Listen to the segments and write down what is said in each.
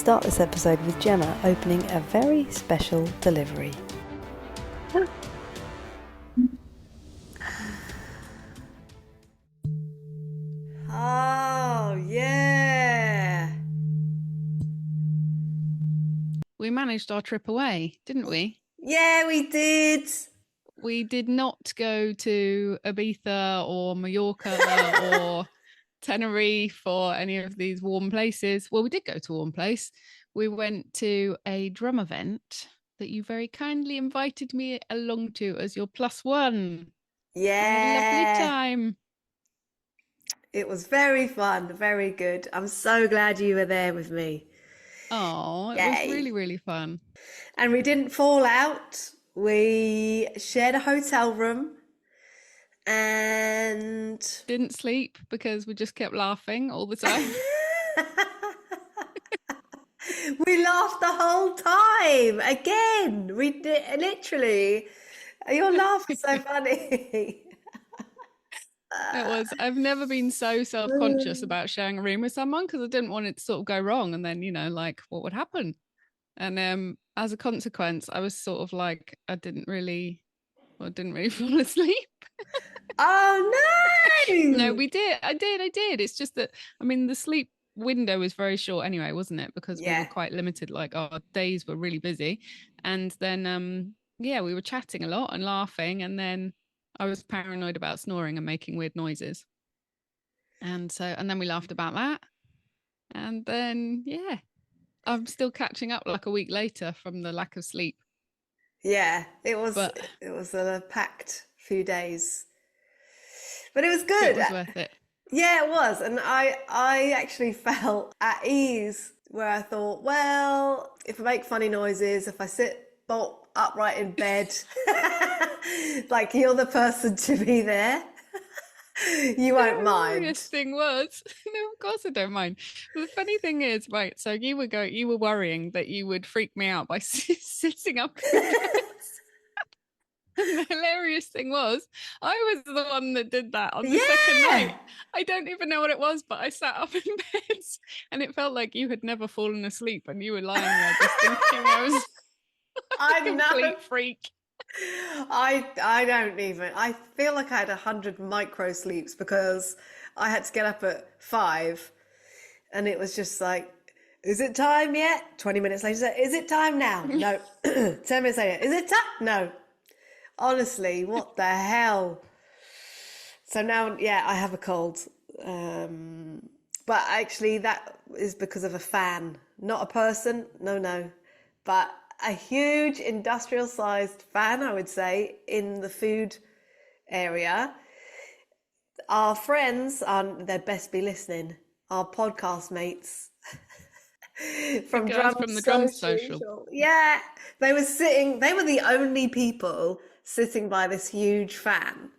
start this episode with Gemma opening a very special delivery. Oh, yeah. We managed our trip away, didn't we? Yeah, we did. We did not go to Ibiza or Mallorca or Tenerife or any of these warm places. Well, we did go to a warm place. We went to a drum event that you very kindly invited me along to as your plus one. Yeah. We had a lovely time. It was very fun, very good. I'm so glad you were there with me. Oh, it Yay. was really, really fun. And we didn't fall out. We shared a hotel room and Didn't sleep because we just kept laughing all the time. we laughed the whole time. Again, we did literally. Your laugh is so funny. It was. I've never been so self-conscious about sharing a room with someone because I didn't want it to sort of go wrong and then, like what would happen. And as a consequence, I was sort of like I didn't really fall asleep. Oh no! No, we did. I did. It's just that the sleep window was very short anyway, wasn't it? Because we were quite limited, like our days were really busy. And then we were chatting a lot and laughing, and then I was paranoid about snoring and making weird noises. And then we laughed about that. And then I'm still catching up like a week later from the lack of sleep. Yeah, it was a packed few days. But it was good. It was worth it. Yeah, it was. And I actually felt at ease where I thought, well, if I make funny noises, if I sit bolt upright in bed, like you're the person to be there, you won't mind. The hilarious thing was, no, of course I don't mind. But the funny thing is, right, so you were worrying that you would freak me out by sitting up in bed. And the hilarious thing was, I was the one that did that on the second night. I don't even know what it was, but I sat up in bed and it felt like you had never fallen asleep and you were lying there just thinking I was a complete freak. I don't even. I feel like I had 100 micro sleeps because I had to get up at 5 and it was just like, is it time yet? 20 minutes later, is it time now? No. 10 minutes later, is it time? No. Honestly, what the hell? So now, I have a cold. But actually that is because of a fan, not a person. No. But a huge industrial-sized fan, I would say, in the food area. Our friends, they'd best be listening, our podcast mates from the Drum Social. Yeah, they were the only people sitting by this huge fan.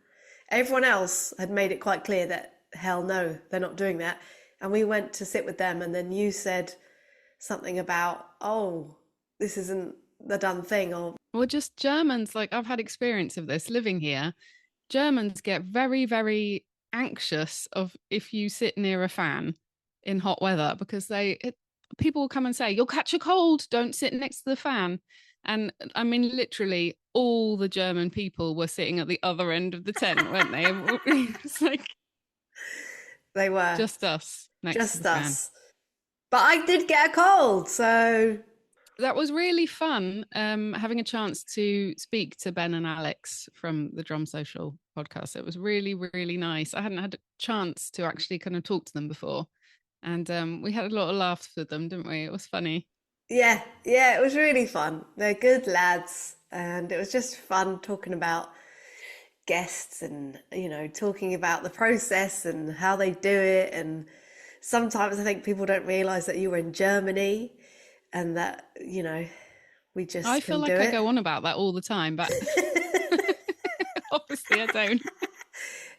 Everyone else had made it quite clear that, hell no, they're not doing that. And we went to sit with them, and then you said something about, oh, this isn't the done thing. Or just Germans, like I've had experience of this living here. Germans get very, very anxious of if you sit near a fan in hot weather because people will come and say, you'll catch a cold, don't sit next to the fan. And literally all the German people were sitting at the other end of the tent, weren't they? It's like they were just us next to the fan. But I did get a cold, so that was really fun. Having a chance to speak to Ben and Alex from the Drum Social podcast. It was really, really nice. I hadn't had a chance to actually kind of talk to them before, and we had a lot of laughs with them, didn't we? It was funny. Yeah, it was really fun. They're good lads, and it was just fun talking about guests and, talking about the process and how they do it. And sometimes I think people don't realize that you were in Germany and that, we just I feel like I go on about that all the time, but obviously I don't.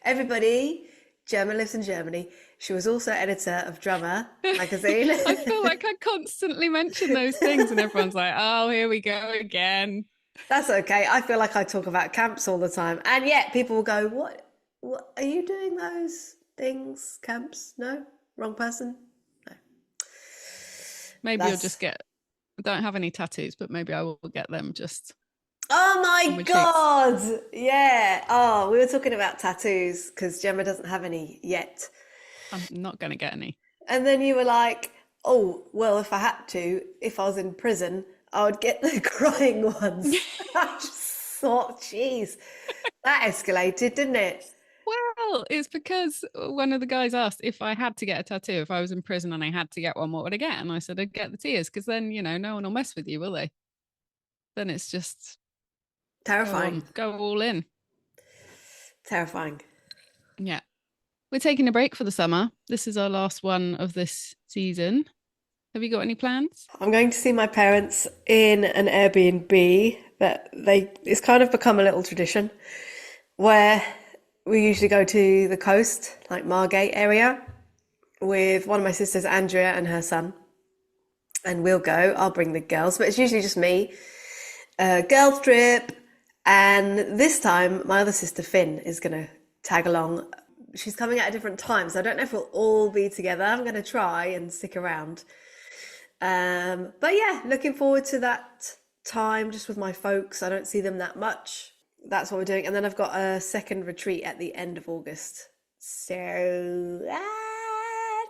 Everybody, Gemma lives in Germany. She was also editor of Drummer magazine. I feel like I constantly mention those things and everyone's like, oh, here we go again. That's okay. I feel like I talk about camps all the time. And yet people will go, what are you doing those things? Camps? No? Wrong person? No. Maybe you'll just That's get. I don't have any tattoos, but maybe I will get them just Oh on my my cheeks. God. Yeah. Oh, we were talking about tattoos because Gemma doesn't have any yet. I'm not going to get any. And then you were like, oh, well, if I had to, if I was in prison, I would get the crying ones. I just thought, geez, that escalated, didn't it? Well, it's because one of the guys asked if I had to get a tattoo, if I was in prison and I had to get one, what would I get? And I said I'd get the tears because then, no one will mess with you, will they? Then it's just Terrifying. go all in. Terrifying. Yeah. We're taking a break for the summer. This is our last one of this season. Have you got any plans? I'm going to see my parents in an Airbnb that it's kind of become a little tradition where we usually go to the coast, like Margate area, with one of my sisters, Andrea, and her son. And we'll go. I'll bring the girls, but it's usually just me. Girls trip. And this time, my other sister, Finn, is going to tag along. She's coming at a different time, so I don't know if we'll all be together. I'm going to try and stick around. But yeah, looking forward to that time just with my folks. I don't see them that much. That's what we're doing. And then I've got a second retreat at the end of August. So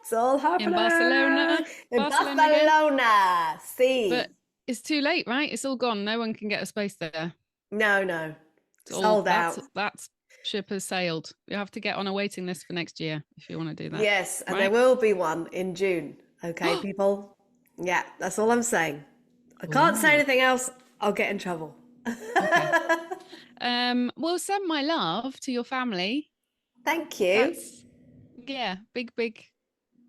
it's all In happening Barcelona? in Barcelona again? Barcelona. See, But it's too late, right? It's all gone. No one can get a space there. no, It's all sold out. that's ship has sailed. You have to get on a waiting list for next year if you want to do that. Yes, and there Right? will be one in June. Okay, people. Yeah, that's all I'm saying. I can't say Ooh, anything else. I'll get in trouble. okay. Well, send my love to your family. Thank you. That's yeah, big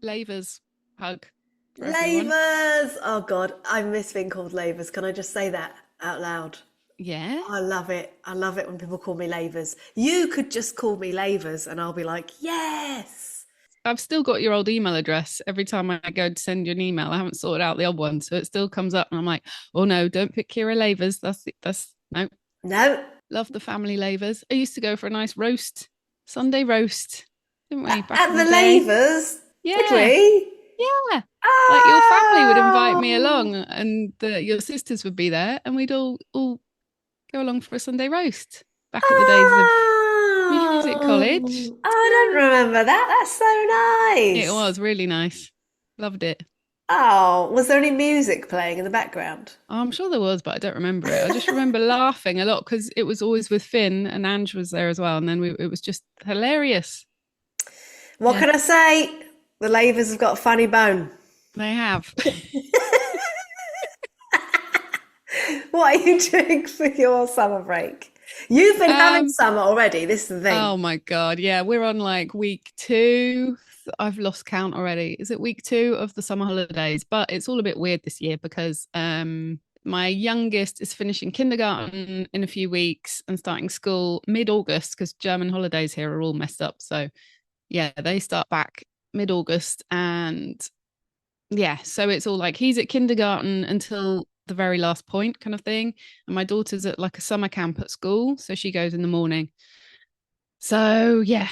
lavers hug for everyone. Lavers. Oh God, I miss being called lavers. Can I just say that out loud? Yeah. I love it. I love it when people call me lavers. You could just call me lavers and I'll be like, yes. I've still got your old email address. Every time I go to send you an email, I haven't sorted out the old one, so it still comes up, and I'm like, oh no, don't pick Kira Lavers. That's no. No. Love the family Lavers. I used to go for a nice roast, Sunday roast, didn't we, back At in the the day? lavers? Did Yeah, we? yeah. Like your family would invite me along, Oh. and your sisters would be there, and we'd all go along for a Sunday roast. Back at the days of music college. Oh. I don't remember that. That's so It nice. was really nice. Loved it. Oh, was there any music playing in the background? I'm sure there was, but I don't remember it. I just remember laughing a lot because it was always with Finn and Ange was there as well. And then it was just hilarious. What Yeah, can I say? The lavers have got a funny bone. they have. What are you doing for your summer break? You've been having um, summer already. This is the thing. oh my God. Yeah, we're on like week 2. I've lost count already. Is it week 2 of the summer holidays? But it's all a bit weird this year because my youngest is finishing kindergarten in a few weeks and starting school mid-August because German holidays here are all messed up. So yeah, they start back mid-August and yeah, so it's all like he's at kindergarten until the very last point kind of thing. And my daughter's at like a summer camp at school. So she goes in the morning. So yeah,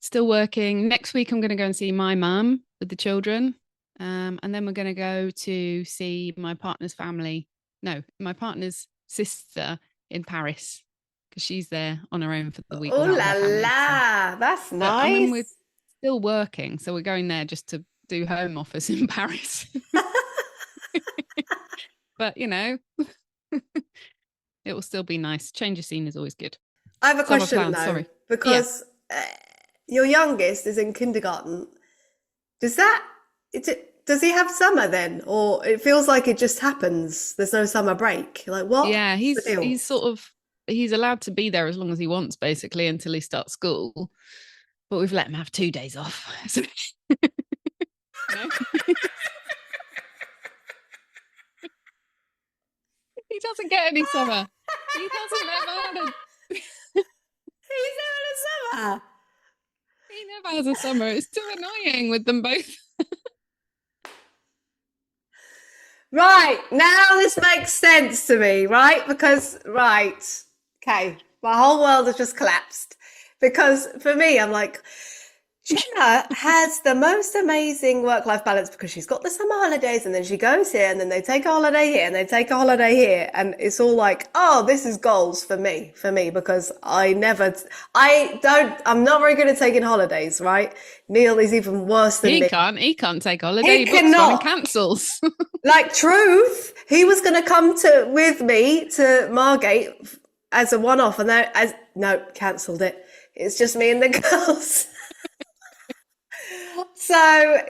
still working. Next week, I'm going to go and see my mum with the children. And then we're going to go to see my partner's family. No, my partner's sister in Paris because she's there on her own for the week Oh without la her family. So, la. That's but I mean, we're nice. still working. So we're going there just to do home office in Paris. But, it will still be nice. Change of scene is always good. I have a Summer question plans, though, sorry. Yeah. because your youngest is in kindergarten. Does that, does he have summer then? Or it feels like it just happens. There's no summer break. Like, what's Yeah, the deal? he's allowed to be there as long as he wants, basically, until he starts school. But we've let him have 2 days off. So, no, he doesn't get any summer. He doesn't ever have a, He's having a summer. he never has a summer. It's too annoying with them both. Right, now this makes sense to me, right? Because, right, okay, my whole world has just collapsed. Because for me, I'm like, Jenna has the most amazing work-life balance because she's got the summer holidays and then she goes here and then they take a holiday here and they take a holiday here and it's all like, oh, this is goals for me because I'm not very good at taking holidays, right? Neil is even worse than me. He can't take a holiday. He He books one and cannot. cancels. Like truth, he was going to come to with me to Margate as a one-off and then as no, cancelled it. It's just me and the girls. So,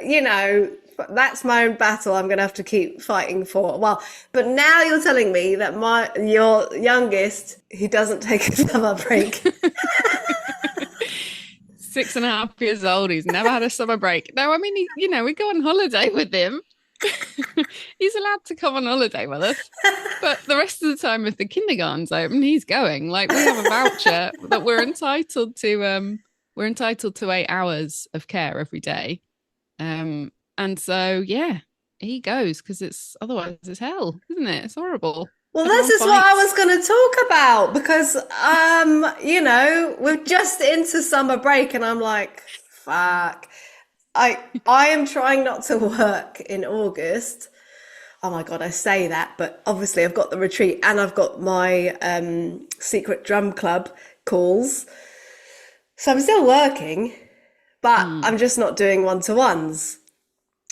that's my own battle I'm going to have to keep fighting for a while. But now you're telling me that your youngest, he doesn't take a summer break. 6.5 years old. He's never had a summer break. No, I mean, we go on holiday with him. He's allowed to come on holiday with us. But the rest of the time, if the kindergarten's open, he's going. Like we have a voucher that we're entitled to. We're entitled to 8 hours of care every day. And so yeah, he goes because otherwise it's hell, isn't it? It's horrible. Well, this Everyone is what I fights. was going to talk about because, we're just into summer break and I'm like, fuck. I am trying not to work in August. Oh my God, I say that, but obviously I've got the retreat and I've got my secret drum club calls. So I'm still working, but I'm just not doing one-to-ones.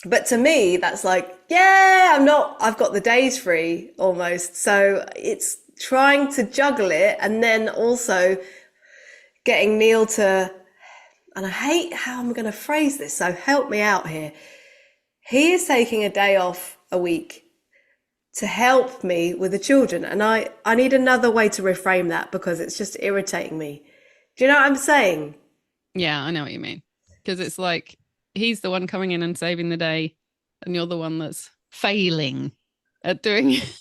But to me, that's like, yeah, I've got the days free almost. So it's trying to juggle it and then also getting Neil to, and I hate how I'm going to phrase this, so help me out here. He is taking a day off a week to help me with the children. And I need another way to reframe that because it's just irritating me. Do you know what I'm saying? Yeah, I know what you mean. Because it's like he's the one coming in and saving the day, and you're the one that's failing at doing it.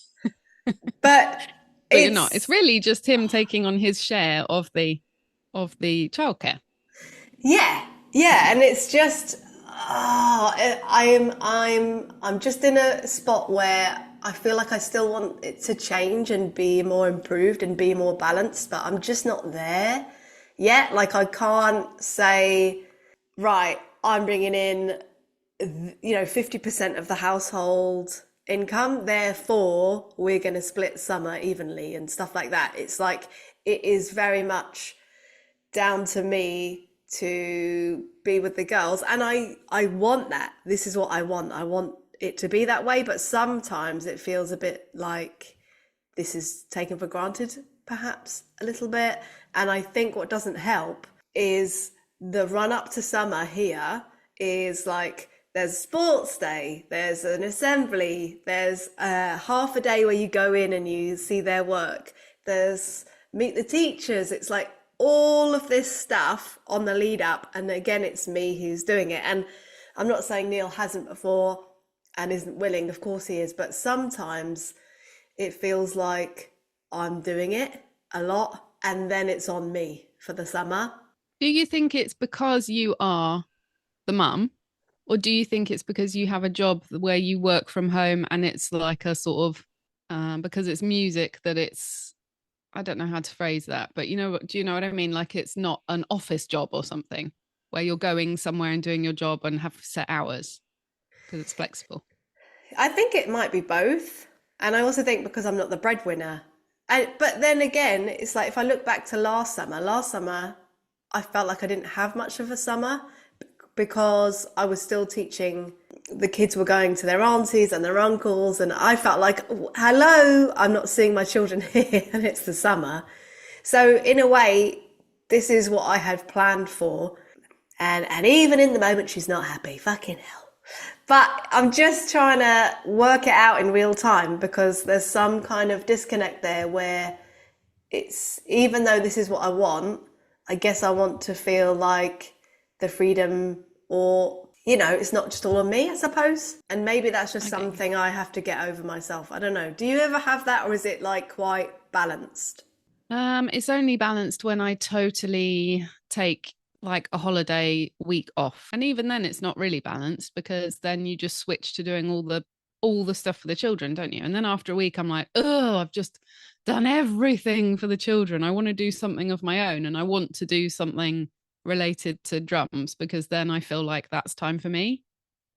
But But you're not. It's really just him taking on his share of the childcare. yeah, and it's just I'm just in a spot where I feel like I still want it to change and be more improved and be more balanced, but I'm just not there yet. Like I can't say, right, I'm bringing in 50% of the household income, therefore we're going to split summer evenly and stuff like that. It's like it is very much down to me to be with the girls and I want that. This is what I want it to be that way, but sometimes it feels a bit like this is taken for granted perhaps a little bit. And I think what doesn't help is the run up to summer here is like there's sports day, there's an assembly, there's half a day where you go in and you see their work, there's meet the teachers. It's like all of this stuff on the lead up, and again it's me who's doing it. And I'm not saying Neil hasn't before and isn't willing, of course he is, but sometimes it feels like I'm doing it a lot and then it's on me for the summer. Do you think it's because you are the mum, or do you think it's because you have a job where you work from home and it's like a sort of because it's music that it's, I don't know how to phrase that, but do you know what I mean? Like it's not an office job or something where you're going somewhere and doing your job and have set hours because it's flexible. I think it might be both. And I also think because I'm not the breadwinner. But then again, it's like if I look back to last summer, I felt like I didn't have much of a summer because I was still teaching. The kids were going to their aunties and their uncles, and I felt like, hello, I'm not seeing my children here, and it's the summer. So in a way, this is what I had planned for. And even in the moment, she's not happy. Fucking hell. But I'm just trying to work it out in real time because there's some kind of disconnect there where it's, even though this is what I want, I guess I want to feel like the freedom or, it's not just all on me, I suppose. And maybe that's just something I have to get over myself. I don't know. Do you ever have that, or is it like quite balanced? It's only balanced when I totally take like a holiday week off. And even then it's not really balanced because then you just switch to doing all the stuff for the children, don't you? And then after a week I'm like, oh, I've just done everything for the children. I want to do something of my own and I want to do something related to drums, because then I feel like that's time for me.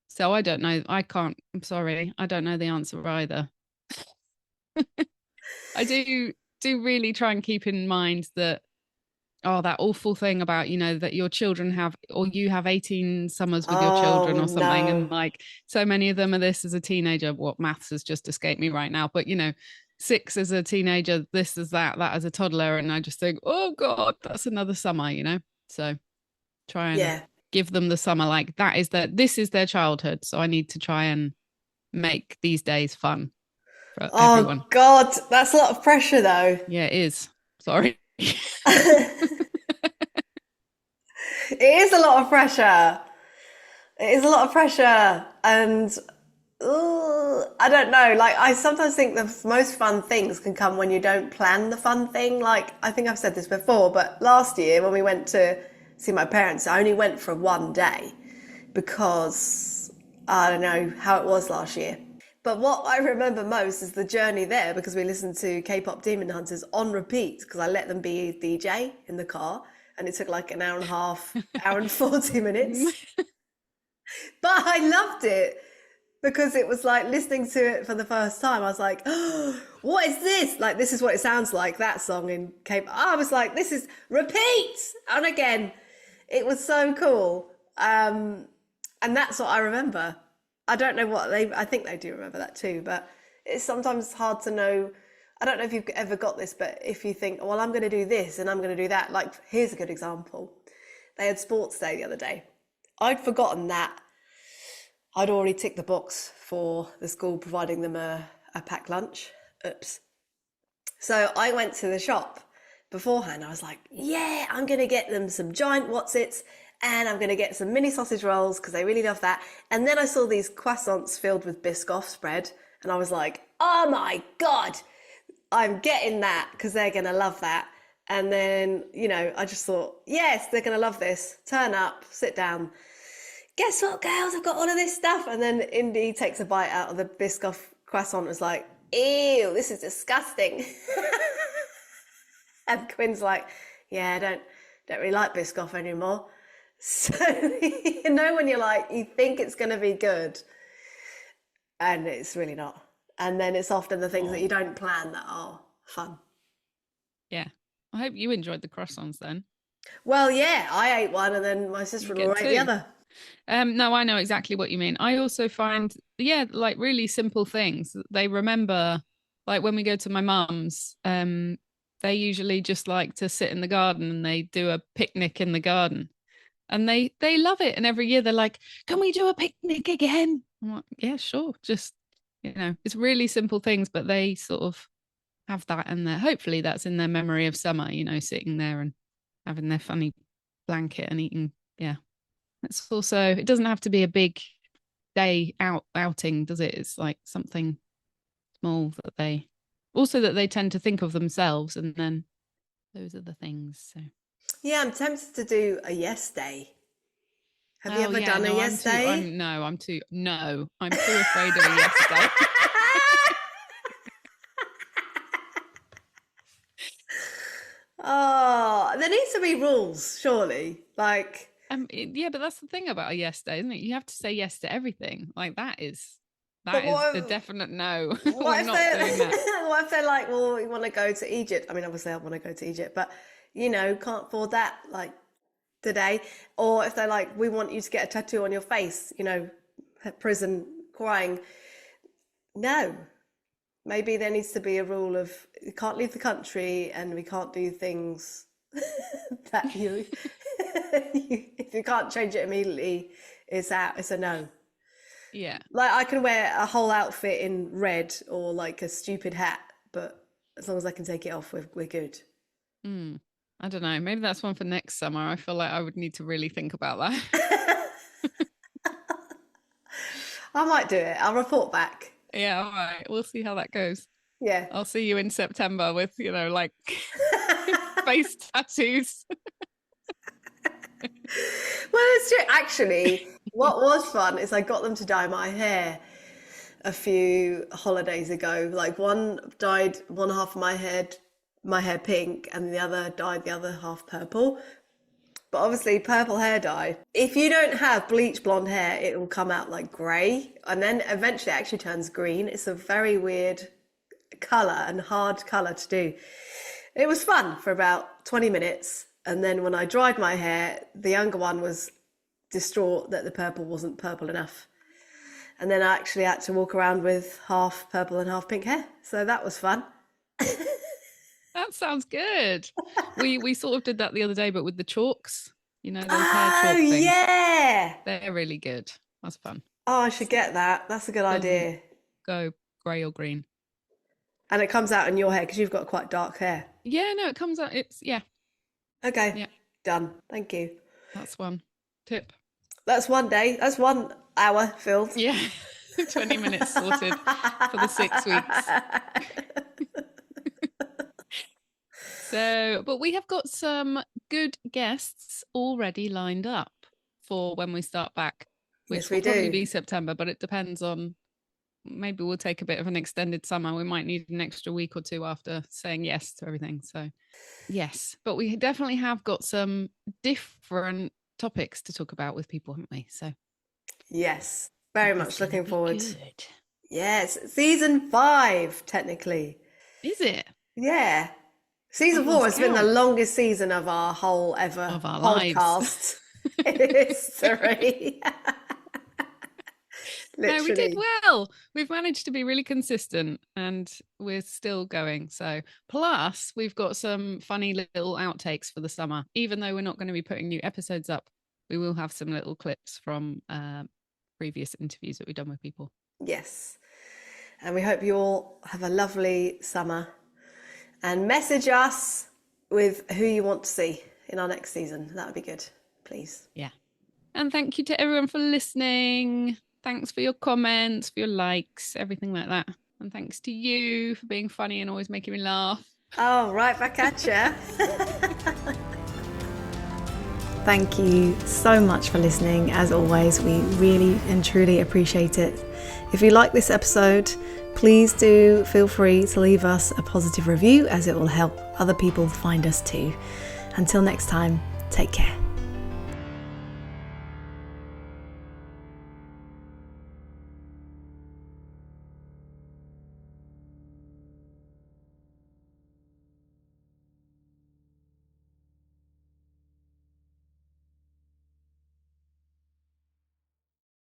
So I don't know. I can't. I'm sorry. I don't know the answer either. I do really try and keep in mind that, oh, that awful thing about, that your children have, or you have 18 summers with your children Oh or something, and no. like so many of them are this as a teenager. What, maths has just escaped me right now, but 6 as a teenager, this is that as a toddler, and I just think, oh god, that's another summer. So try and Yeah. give them the summer, like this is their childhood, so I need to try and make these days fun for everyone. Oh God, that's a lot of pressure though. Yeah, it is. Sorry. It is a lot of pressure. It is a lot of pressure. And I don't know. Like, I sometimes think the most fun things can come when you don't plan the fun thing. Like, I think I've said this before, but last year when we went to see my parents, I only went for one day because I don't know how it was last year. But what I remember most is the journey there because we listened to K-pop Demon Hunters on repeat because I let them be DJ in the car and it took like an hour and a half, hour and 40 minutes. But I loved it because it was like listening to it for the first time. I was like, oh, what is this? Like, this is what it sounds like, that song in K-pop. I was like, this is repeat and again. It was so cool. And that's what I remember. I don't know I think they do remember that too, but it's sometimes hard to know. I don't know if you've ever got this, but if you think, well, I'm going to do this and I'm going to do that. Like, here's a good example. They had sports day the other day. I'd forgotten that. I'd already ticked the box for the school providing them a packed lunch. Oops. So I went to the shop beforehand. I was like, yeah, I'm going to get them some giant Wotsits and I'm going to get some mini sausage rolls because they really love that. And then I saw these croissants filled with Biscoff spread and I was like, oh my God, I'm getting that because they're going to love that. And then, I just thought, yes, they're going to love this. Turn up, sit down. Guess what, girls? I've got all of this stuff. And then Indy takes a bite out of the Biscoff croissant and was like, ew, this is disgusting. And Quinn's like, yeah, I don't really like Biscoff anymore. So, when you're like, you think it's going to be good and it's really not. And then it's often the things that you don't plan that are fun. Yeah. I hope you enjoyed the croissants then. Well, yeah, I ate one and then my sister-in-law ate the other. No, I know exactly what you mean. I also find, like really simple things. They remember, like when we go to my mum's, they usually just like to sit in the garden and they do a picnic in the garden. And they love it. And every year they're like, can we do a picnic again? I'm like, yeah, sure. Just, it's really simple things, but they sort of have that in there. Hopefully that's in their memory of summer, sitting there and having their funny blanket and eating. Yeah. It's also, it doesn't have to be a big day outing, does it? It's like something small that they tend to think of themselves. And then those are the things. So. Yeah, I'm tempted to do a yes day. Have you ever done a yes day? I'm too afraid of a yes day. Oh, there needs to be rules, surely. Like, yeah, but that's the thing about a yes day, isn't it? You have to say yes to everything. Like that is the definite no. We're not doing that. What if they're like, well, we want to go to Egypt? I mean, obviously I want to go to Egypt, but can't afford that like today. Or if they're like, we want you to get a tattoo on your face, prison crying. No. Maybe there needs to be a rule of you can't leave the country and we can't do things that if you can't change it immediately, it's out. It's a no. Yeah. Like I can wear a whole outfit in red or like a stupid hat, but as long as I can take it off, we're good. I don't know. Maybe that's one for next summer. I feel like I would need to really think about that. I might do it. I'll report back. Yeah, all right. We'll see how that goes. Yeah. I'll see you in September with, like face tattoos. Well, it's true. Actually, what was fun is I got them to dye my hair a few holidays ago. Like one dyed one half of my hair pink, and the other dyed the other half purple. But obviously, purple hair dye, if you don't have bleach blonde hair, it will come out like grey. And then eventually it actually turns green. It's a very weird colour and hard colour to do. It was fun for about 20 minutes. And then when I dried my hair, the younger one was distraught that the purple wasn't purple enough. And then I actually had to walk around with half purple and half pink hair. So that was fun. That sounds good. We sort of did that the other day, but with the chalks, you know, those hair chalk things. Yeah. They're really good. That's fun. Oh, I should get that. That's a good idea. Go grey or green. And it comes out in your hair because you've got quite dark hair. Yeah, no, it comes out. Okay. Yeah. Done. Thank you. That's one tip. That's one day. That's 1 hour filled. Yeah. 20 minutes sorted for the 6 weeks. So, but we have got some good guests already lined up for when we start back, which Yes, we will probably do. be September, but it depends on, maybe we'll take a bit of an extended summer. We might need an extra week or two after saying yes to everything. So, yes, but we definitely have got some different topics to talk about with people, haven't we? So, Yes. Very it's much gonna looking be forward. good. Yes. Season 5, technically. Is it? Yeah. Season I've 4 lost has been the count. longest season of our whole ever Of our podcast in history. No, we did Literally. well. We've managed to be really consistent and we're still going. So, plus, we've got some funny little outtakes for the summer. Even though we're not going to be putting new episodes up, we will have some little clips from previous interviews that we've done with people. Yes. And we hope you all have a lovely summer. And message us with who you want to see in our next season. That would be good, please. Yeah. And thank you to everyone for listening. Thanks for your comments, for your likes, everything like that. And thanks to you for being funny and always making me laugh. Oh, right back at you. Thank you so much for listening. As always, we really and truly appreciate it. If you like this episode, please do feel free to leave us a positive review, as it will help other people find us too. Until next time, take care.